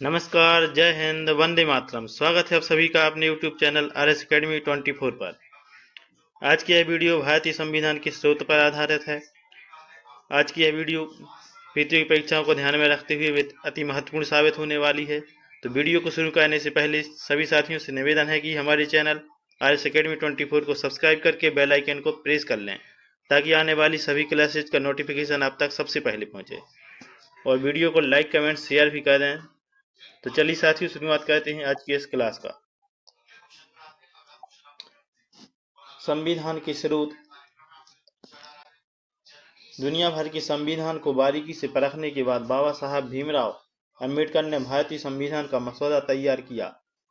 नमस्कार, जय हिंद, वंदे मातरम। स्वागत है आप सभी का अपने YouTube चैनल RS Academy 24 पर। आज की यह वीडियो भारतीय संविधान के स्रोत पर आधारित है। आज की यह वीडियो प्रतियोगी परीक्षाओं को ध्यान में रखते हुए अति महत्वपूर्ण साबित होने वाली है। तो वीडियो को शुरू करने से पहले सभी साथियों से निवेदन है कि हमारे चैनल RS Academy 24 को सब्सक्राइब करके बेल आइकन को प्रेस कर लें, ताकि आने वाली सभी क्लासेज का नोटिफिकेशन आप तक सबसे पहले पहुंचे। और वीडियो को लाइक, कमेंट, शेयर भी कर दें। तो चलिए साथियों, शुरुआत करते हैं आज की इस क्लास का। संविधान के स्रोत। दुनिया भर के संविधान को बारीकी से परखने के बाद बाबा साहब भीमराव अंबेडकर ने भारतीय संविधान का मसौदा तैयार किया।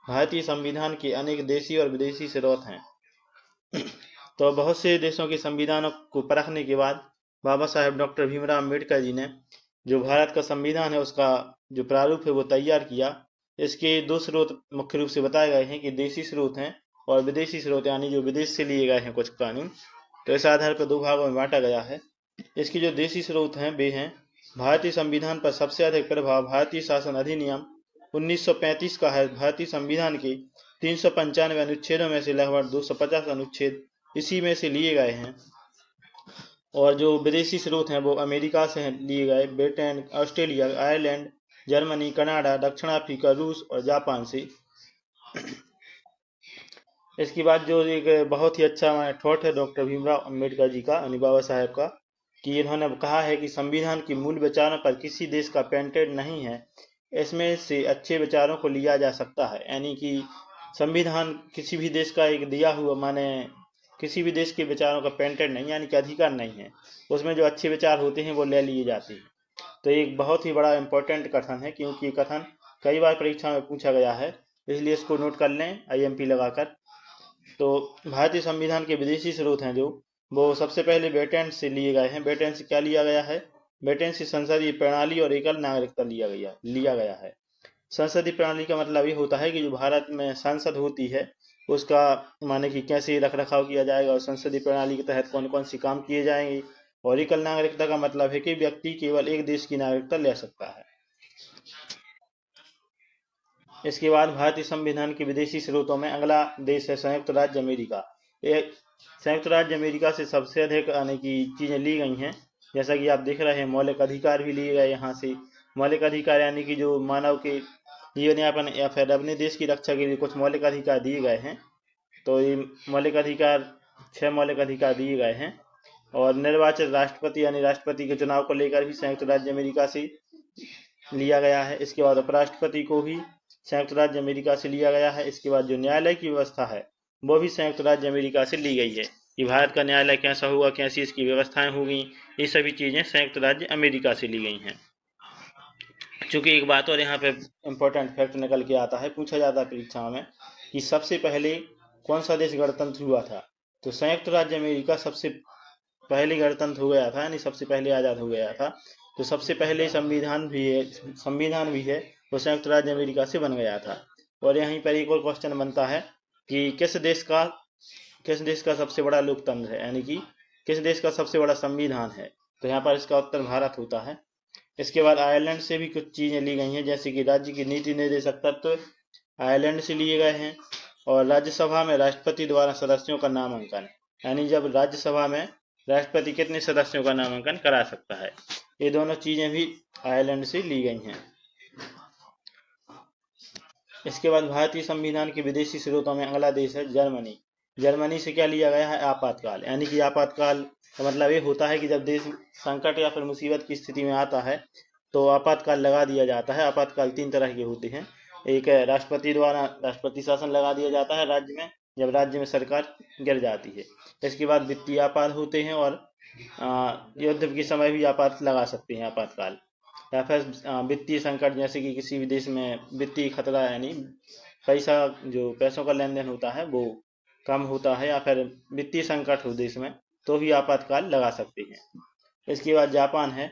भारतीय संविधान के अनेक देशी और विदेशी स्रोत हैं। तो बहुत से देशों के संविधानों को परखने के बाद बाबा साहेब डॉक्टर भीमराव अंबेडकर जी ने जो भारत का संविधान है उसका जो प्रारूप है वो तैयार किया। इसके दो स्रोत मुख्य रूप से बताए गए हैं कि देशी स्रोत हैं और विदेशी स्रोत, यानी जो विदेश से लिए गए हैं कुछ कानून। तो इस आधार पर दो भागों में बांटा गया है। इसके जो देशी स्रोत हैं वे हैं: भारतीय संविधान पर सबसे अधिक प्रभाव भारतीय शासन अधिनियम 1935 का है। भारतीय संविधान के 395 अनुच्छेदों में से लगभग 250 अनुच्छेद इसी में से लिए गए हैं। और जो विदेशी स्रोत हैं वो अमेरिका से लिए गए, Britain, Australia, Ireland, Germany, Canada, दक्षिण अफ्रीका, रूस और जापान से। इसके बाद जो एक बहुत ही अच्छा थॉट है डॉक्टर भीमराव अंबेडकर जी का, यानी बाबा साहेब का, कि इन्होंने कहा है कि संविधान के मूल विचारों पर किसी देश का पेटेंट नहीं है, इसमें से अच्छे विचारों को लिया जा सकता है। यानी कि संविधान किसी भी देश का एक दिया हुआ, माने किसी भी देश के विचारों का पेटेंट नहीं, यानी कि अधिकार नहीं है। उसमें जो अच्छे विचार होते हैं वो ले लिए जाते हैं। तो एक बहुत ही बड़ा इंपॉर्टेंट कथन है, क्योंकि ये कथन कई बार परीक्षा में पूछा गया है, इसलिए इसको नोट कर लें IMP लगाकर। तो भारतीय संविधान के विदेशी स्रोत हैं जो, वो सबसे पहले ब्रिटेन से लिए गए हैं। ब्रिटेन से क्या लिया गया है? ब्रिटेन से संसदीय प्रणाली और एकल नागरिकता लिया गया है। संसदीय प्रणाली का मतलब ये होता है कि जो भारत में संसद होती है उसका माने कि कैसे रख रखाव किया जाएगा और संसदीय प्रणाली के तहत कौन कौन से काम किए जाएंगे। और एकल नागरिकता का मतलब है कि व्यक्ति केवल एक देश की नागरिकता ले सकता है। इसके बाद भारतीय संविधान के विदेशी स्रोतों में अगला देश है संयुक्त राज्य अमेरिका। संयुक्त राज्य अमेरिका से सबसे अधिक आने की चीजें ली गई हैं। जैसा कि आप देख रहे हैं, मौलिक अधिकार भी लिए गए यहाँ से। मौलिक अधिकार यानी कि जो मानव के जीवन यापन या फिर अपने देश की रक्षा के लिए कुछ मौलिक अधिकार दिए गए हैं। तो ये मौलिक अधिकार 6 मौलिक अधिकार दिए गए हैं। और निर्वाचित राष्ट्रपति यानी राष्ट्रपति के चुनाव को लेकर भी संयुक्त राज्य अमेरिका से लिया गया है। इसके बाद उपराष्ट्रपति को भी संयुक्त राज्य अमेरिका से लिया गया है। इसके बाद जो न्यायालय की व्यवस्था है वो भी संयुक्त राज्य अमेरिका से ली गई है, कि भारत का न्यायालय कैसा होगा, कैसी इसकी व्यवस्थाएं होगी, ये सभी चीजें संयुक्त राज्य अमेरिका से ली गई हैं। चूंकि एक बात और यहाँ पे इम्पोर्टेंट फैक्ट निकल के आता है, पूछा जाता है परीक्षा में कि सबसे पहले कौन सा देश गणतंत्र हुआ था। तो संयुक्त राज्य अमेरिका सबसे पहले गणतंत्र हो गया था, यानी सबसे पहले आजाद हो गया था। तो सबसे पहले संविधान भी है वो संयुक्त राज्य अमेरिका से बन गया था। और यहीं पर एक और क्वेश्चन बनता है कि किस देश का सबसे बड़ा लोकतंत्र है, यानी कि किस देश का सबसे बड़ा संविधान है। तो यहाँ पर इसका उत्तर भारत होता है। इसके बाद आयरलैंड से भी कुछ चीजें ली गई हैं, जैसे कि राज्य की नीति निर्देशक तत्व आयरलैंड से लिए गए हैं। और राज्यसभा में राष्ट्रपति द्वारा सदस्यों का नामांकन, यानी जब राज्यसभा में राष्ट्रपति कितने सदस्यों का नामांकन करा सकता है, ये दोनों चीजें भी आयरलैंड से ली गई हैं। इसके बाद भारतीय संविधान के विदेशी स्रोतों में अगला देश है जर्मनी। जर्मनी से क्या लिया गया है? आपातकाल। यानी कि आपातकाल का मतलब ये होता है कि जब देश संकट या फिर मुसीबत की स्थिति में आता है तो आपातकाल लगा दिया जाता है। आपातकाल 3 तरह के होते हैं। एक है राष्ट्रपति द्वारा राष्ट्रपति शासन लगा दिया जाता है राज्य में, जब राज्य में सरकार गिर जाती है। इसके बाद वित्तीय आपात होते हैं, और युद्ध के समय भी आपात लगा सकते हैं आपातकाल। या फिर वित्तीय संकट, जैसे कि किसी भी देश में वित्तीय खतरा, यानी पैसों का लेन देन होता है वो कम होता है, या फिर वित्तीय संकट हो देश में, तो भी आपातकाल लगा सकते हैं। इसके बाद जापान है।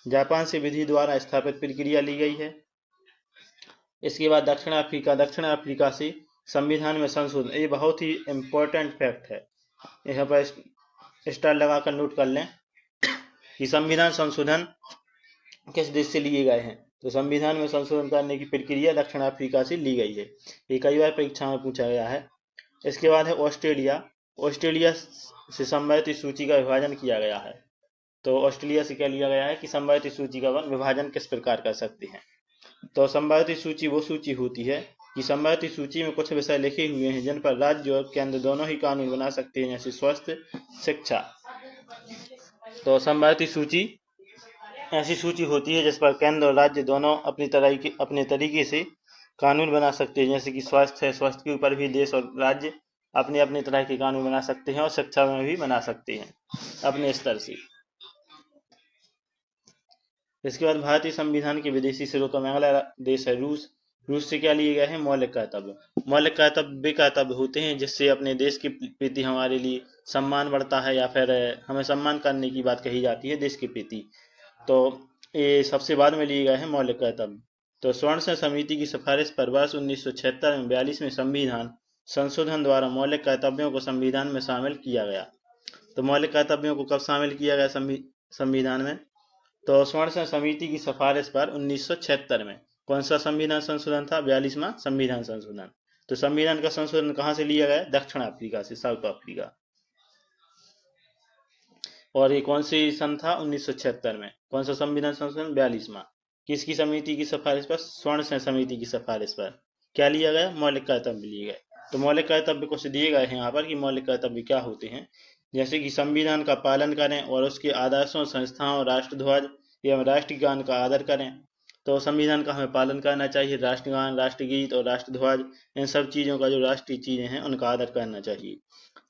जापान से विधि द्वारा स्थापित प्रक्रिया ली गई है। इसके बाद दक्षिण अफ्रीका से संविधान में संशोधन। ये बहुत ही इम्पोर्टेंट फैक्ट है, यहाँ पर स्टार लगाकर नोट कर लें कि संविधान संशोधन किस देश से लिए गए हैं। तो संविधान में संशोधन करने की प्रक्रिया दक्षिण अफ्रीका से ली गई है। ये कई बार परीक्षा में पूछा गया है। इसके बाद है ऑस्ट्रेलिया। ऑस्ट्रेलिया से संबंधित सूची का विभाजन किया गया है। तो ऑस्ट्रेलिया से क्या लिया गया है कि संबंधित सूची का विभाजन किस प्रकार कर सकते हैं। तो संबंधित सूची वो सूची होती है कि संबंधित सूची में कुछ विषय लिखे हुए हैं जिन पर राज्य और केंद्र दोनों ही कानून बना सकते हैं, जैसे स्वास्थ्य, शिक्षा। तो संबंधित सूची ऐसी सूची होती है जिस पर केंद्र और राज्य दोनों अपने तरीके से कानून बना सकते हैं, जैसे कि स्वास्थ्य है, स्वास्थ्य के ऊपर भी देश और राज्य अपने अपने तरह के कानून बना सकते हैं और शिक्षा में भी बना सकते हैं अपने स्तर से। इसके बाद भारतीय संविधान के विदेशी स्रोतों में अगला देश है रूस। रूस से क्या लिए गए हैं? मौलिक कर्तव्य। मौलिक कर्तव्य वे कर्तव्य होते हैं जिससे अपने देश के प्रति हमारे लिए सम्मान बढ़ता है, या फिर हमें सम्मान करने की बात कही जाती है देश के प्रति। तो ये सबसे बाद में लिए गए हैं मौलिक कर्तव्य। तो स्वर्ण समिति की सिफारिश पर वर्ष 1976 में 42वें संविधान संशोधन द्वारा मौलिक कर्तव्यों को संविधान में शामिल किया गया। तो मौलिक कर्तव्यों को कब शामिल किया गया संविधान में? तो स्वर्ण समिति की सिफारिश पर 1976 में। कौन सा संविधान संशोधन था? 42वां संविधान संशोधन। तो संविधान का संशोधन कहां से लिया गया? दक्षिण अफ्रीका से, साउथ अफ्रीका। और ये कौन सी सन था? 1976 में। कौन सा संविधान संशोधन? 42वां। किसकी समिति की सिफारिश पर? स्वर्ण समिति की सिफारिश पर। क्या लिया गया? मौलिक कर्तव्य लिए गए। तो मौलिक कर्तव्य कुछ दिए गए हैं यहाँ पर कि मौलिक कर्तव्य क्या होते हैं, जैसे कि संविधान का पालन करें और उसके आदर्शों, संस्थाओं, राष्ट्रध्वज एवं राष्ट्रगान का आदर करें। तो संविधान का हमें पालन करना चाहिए। राष्ट्रगान, राष्ट्रगीत और राष्ट्रध्वज, इन सब चीज़ों का जो राष्ट्रीय चीज़ें हैं उनका आदर करना चाहिए।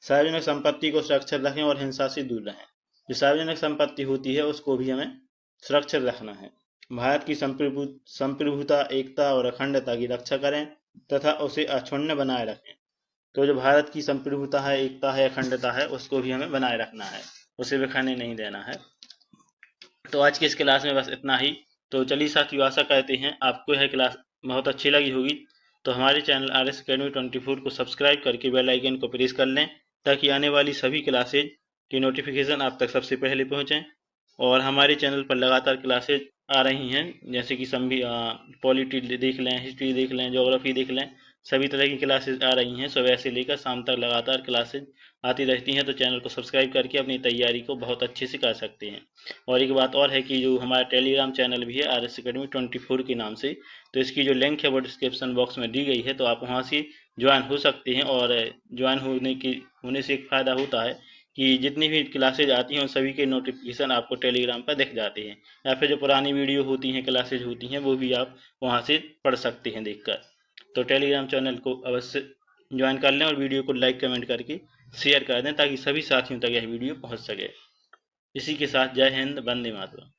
सार्वजनिक संपत्ति को सुरक्षित रखें और हिंसा से दूर रहें। जो सार्वजनिक संपत्ति होती है उसको भी हमें सुरक्षित रखना है। भारत की संप्रभुता, एकता और अखंडता की रक्षा करें तथा उसे अक्षुण्ण बनाए रखें। तो जो भारत की संप्रभुता है, एकता है, अखंडता है, उसको भी हमें बनाए रखना है, उसे बिखरने नहीं देना है। तो आज की इस क्लास में बस इतना ही। तो चलिए साथियों, आशा करते हैं आपको यह क्लास बहुत अच्छी लगी होगी। तो हमारे चैनल RS Academy 24 को सब्सक्राइब करके बेल आइकन को प्रेस कर लें ताकि आने वाली सभी क्लासेज की नोटिफिकेशन आप तक सबसे पहले पहुंचें। और हमारे चैनल पर लगातार क्लासेज आ रही हैं, जैसे कि पॉलिटी देख लें, हिस्ट्री देख लें, ज्योग्राफी देख लें, सभी तरह की क्लासेज आ रही हैं। सुबह से लेकर शाम तक लगातार क्लासेज आती रहती हैं। तो चैनल को सब्सक्राइब करके अपनी तैयारी को बहुत अच्छे से कर सकते हैं। और एक बात और है कि जो हमारा टेलीग्राम चैनल भी है RS Academy 24 के नाम से, तो इसकी जो लिंक है वो डिस्क्रिप्शन बॉक्स में दी गई है। तो आप वहाँ से ज्वाइन हो सकते हैं। और ज्वाइन होने से एक फ़ायदा होता है कि जितनी भी क्लासेज आती हैं उन सभी के नोटिफिकेशन आपको टेलीग्राम पर दिख जाते हैं, या फिर जो पुरानी वीडियो होती हैं, क्लासेज होती हैं, वो भी आप वहाँ से पढ़ सकते हैं देखकर। तो टेलीग्राम चैनल को अवश्य ज्वाइन कर लें और वीडियो को लाइक कमेंट करके शेयर कर दें ताकि सभी साथियों तक यह वीडियो पहुँच सके। इसी के साथ जय हिंद, वंदे मातरम।